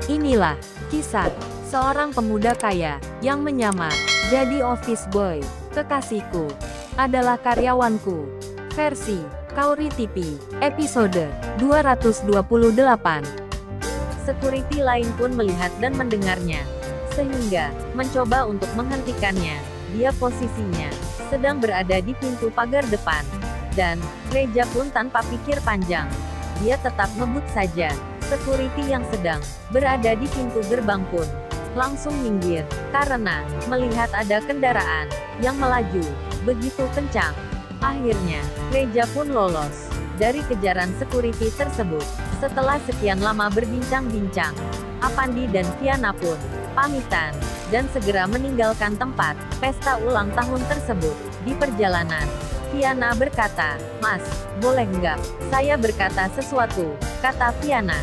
Inilah kisah seorang pemuda kaya yang menyamar jadi office boy. Kekasihku adalah karyawanku. Versi Kauri TV, episode 228. Security lain pun melihat dan mendengarnya, sehingga mencoba untuk menghentikannya. Dia posisinya sedang berada di pintu pagar depan, dan Reja pun tanpa pikir panjang, dia tetap ngebut saja. Security yang sedang berada di pintu gerbang pun langsung minggir, karena melihat ada kendaraan yang melaju begitu kencang. Akhirnya, Reja pun lolos dari kejaran security tersebut. Setelah sekian lama berbincang-bincang, Apandi dan Viana pun pamitan, dan segera meninggalkan tempat pesta ulang tahun tersebut. Di perjalanan, Viana berkata, "Mas, boleh nggak saya berkata sesuatu?" kata Viana.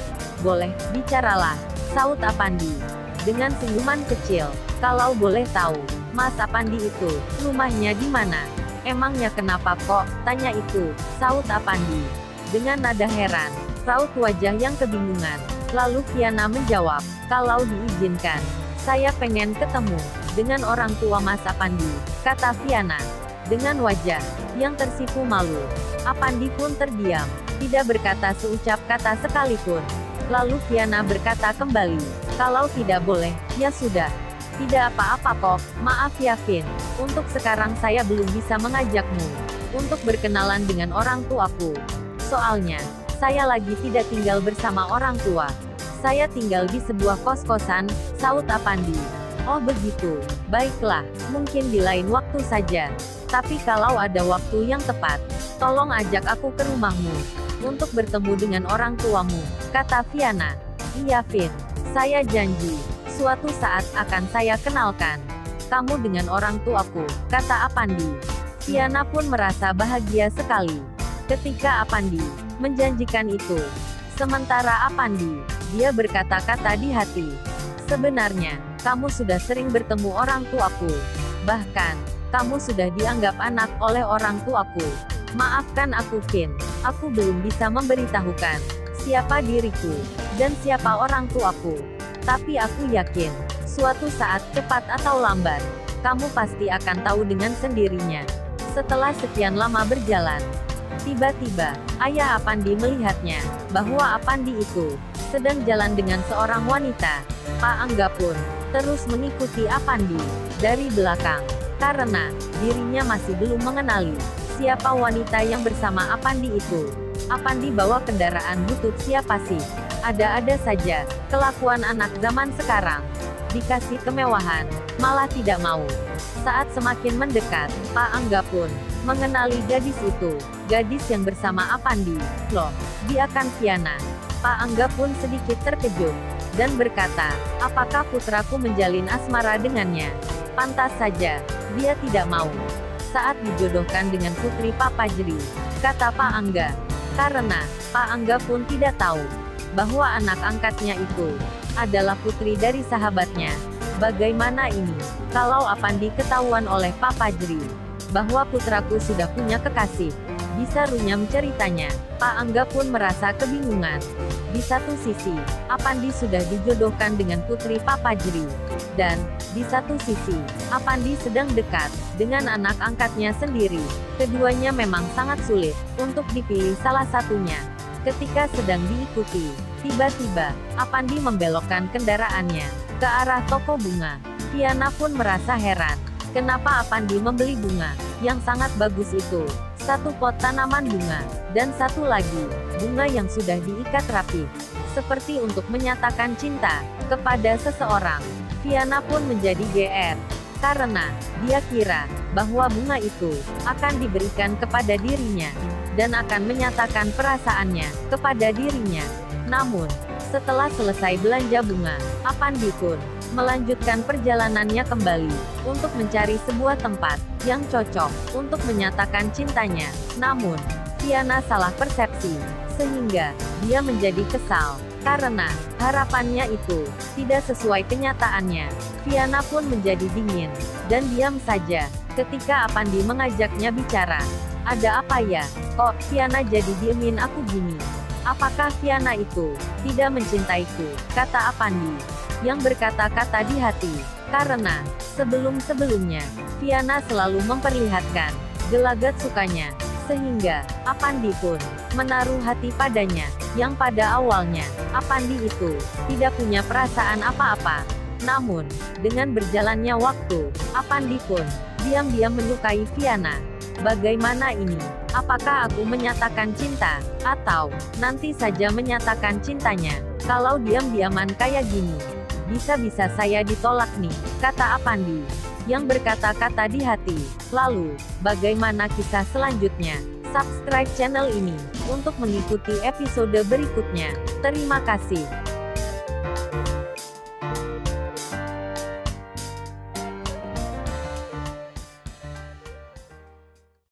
"Boleh, bicaralah," saut Apandi dengan senyuman kecil. "Kalau boleh tahu, Mas Apandi itu rumahnya di mana?" "Emangnya kenapa kok tanya itu?" saut Apandi dengan nada heran, raut wajah yang kebingungan. Lalu Viana menjawab, "Kalau diizinkan, saya pengen ketemu dengan orang tua Mas Apandi," kata Viana dengan wajah yang tersipu malu. Apandi pun terdiam, tidak berkata seucap kata sekalipun. Lalu Viana berkata kembali, "Kalau tidak boleh, ya sudah. Tidak apa-apa kok, maaf ya Vin. Untuk sekarang saya belum bisa mengajakmu untuk berkenalan dengan orang tuaku. Soalnya, saya lagi tidak tinggal bersama orang tua. Saya tinggal di sebuah kos-kosan," saut Apandi. "Oh begitu, baiklah, mungkin di lain waktu saja. Tapi kalau ada waktu yang tepat, tolong ajak aku ke rumahmu untuk bertemu dengan orang tuamu," kata Viana. "Iya Vin, saya janji, suatu saat akan saya kenalkan kamu dengan orang tuaku," kata Apandi. Viana pun merasa bahagia sekali ketika Apandi menjanjikan itu. Sementara Apandi, dia berkata-kata di hati, "Sebenarnya, kamu sudah sering bertemu orang tuaku. Bahkan, kamu sudah dianggap anak oleh orang tuaku. Maafkan aku Vin, aku belum bisa memberitahukan siapa diriku dan siapa orang tuaku. Tapi aku yakin, suatu saat cepat atau lambat, kamu pasti akan tahu dengan sendirinya." Setelah sekian lama berjalan, tiba-tiba, ayah Apandi melihatnya, bahwa Apandi itu sedang jalan dengan seorang wanita. Pak Angga pun terus mengikuti Apandi dari belakang, karena dirinya masih belum mengenali siapa wanita yang bersama Apandi itu. Apandi bawa kendaraan butut siapa sih? Ada-ada saja kelakuan anak zaman sekarang. Dikasih kemewahan, malah tidak mau. Saat semakin mendekat, Pak Angga pun mengenali gadis itu, gadis yang bersama Apandi. "Loh, dia kan Viana." Pak Angga pun sedikit terkejut, dan berkata, "Apakah putraku menjalin asmara dengannya? Pantas saja, dia tidak mau saat dijodohkan dengan putri Papa Jeri," kata Pak Angga. Karena Pak Angga pun tidak tahu bahwa anak angkatnya itu adalah putri dari sahabatnya. Bagaimana ini kalau Apandi ketahuan oleh Papa Jeri bahwa putraku sudah punya kekasih? Bisa runyam ceritanya. Pak Angga pun merasa kebingungan. Di satu sisi, Apandi sudah dijodohkan dengan putri Papa Jeri, dan di satu sisi, Apandi sedang dekat dengan anak angkatnya sendiri. Keduanya memang sangat sulit untuk dipilih salah satunya. Ketika sedang diikuti, tiba-tiba Apandi membelokkan kendaraannya ke arah toko bunga. Viana pun merasa heran, kenapa Apandi membeli bunga yang sangat bagus itu. Satu pot tanaman bunga, dan satu lagi bunga yang sudah diikat rapi, seperti untuk menyatakan cinta kepada seseorang. Viana pun menjadi GR, karena dia kira bahwa bunga itu akan diberikan kepada dirinya, dan akan menyatakan perasaannya kepada dirinya. Namun, setelah selesai belanja bunga, Apandi pun melanjutkan perjalanannya kembali untuk mencari sebuah tempat yang cocok untuk menyatakan cintanya. Namun, Viana salah persepsi, sehingga dia menjadi kesal karena harapannya itu tidak sesuai kenyataannya. Viana pun menjadi dingin dan diam saja ketika Apandi mengajaknya bicara. "Ada apa ya? Kok Viana jadi diemin aku gini?" Apakah Viana itu tidak mencintaiku? Kata Apandi, yang berkata-kata di hati. Karena, sebelum-sebelumnya, Viana selalu memperlihatkan gelagat sukanya. Sehingga, Apandi pun menaruh hati padanya, yang pada awalnya, Apandi itu tidak punya perasaan apa-apa. Namun, dengan berjalannya waktu, Apandi pun diam-diam menyukai Viana. Bagaimana ini? Apakah aku menyatakan cinta, atau nanti saja menyatakan cintanya? Kalau diam-diaman kayak gini, bisa-bisa saya ditolak nih, kata Apandi, yang berkata-kata di hati. Lalu, bagaimana kisah selanjutnya? Subscribe channel ini untuk mengikuti episode berikutnya. Terima kasih.